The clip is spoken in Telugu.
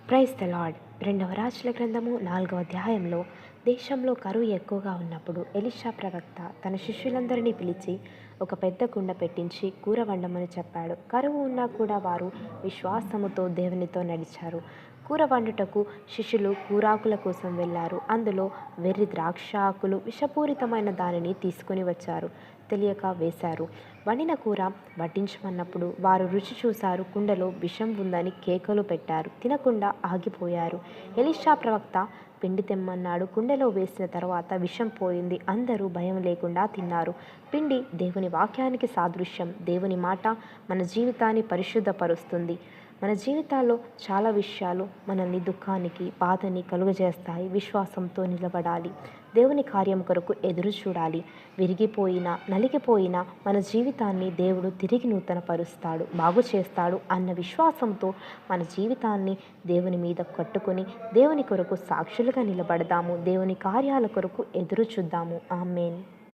Praise the lord. రెండవ రాజుల గ్రంథము 4వ అధ్యాయంలో దేశంలో కరువు ఎక్కువగా ఉన్నప్పుడు ఎలీషా ప్రవక్త తన శిష్యులందరినీ పిలిచి ఒక పెద్ద కుండ పెట్టించి కూర వండమని చెప్పాడు. కరువు ఉన్నా కూడా వారు విశ్వాసముతో దేవునితో నడిచారు. కూర వండుటకు శిష్యులు కూరాకుల కోసం వెళ్ళారు. అందులో వెర్రి ద్రాక్ష ఆకులు విషపూరితమైన దానిని తీసుకుని వచ్చారు. తెలియక వేశారు. వండిన కూర వడ్డించమన్నప్పుడు వారు రుచి చూశారు. కుండలో విషం ఉందని కేకలు పెట్టారు. తినకుండా ఆగిపోయారు. ఎలీషా ప్రవక్త పిండి తెమ్మన్నాడు. కుండలో వేసిన తర్వాత విషం పోయింది. అందరూ భయం లేకుండా తిన్నారు. పిండి దేవుని వాక్యానికి సాదృశ్యం. దేవుని మాట మన జీవితాన్ని పరిశుద్ధపరుస్తుంది. మన జీవితాల్లో చాలా విషయాలు మనల్ని దుఃఖానికి, బాధని కలుగజేస్తాయి. విశ్వాసంతో నిలబడాలి. దేవుని కార్యం కొరకు ఎదురు చూడాలి. విరిగిపోయినా, నలిగిపోయినా మన జీవితాన్ని దేవుడు తిరిగి నూతనపరుస్తాడు, బాగు చేస్తాడు అన్న విశ్వాసంతో మన జీవితాన్ని దేవుని మీద కట్టుకొని దేవుని కొరకు సాక్షులుగా నిలబడదాము. దేవుని కార్యాల కొరకు ఎదురు చూద్దాము. ఆమేన్.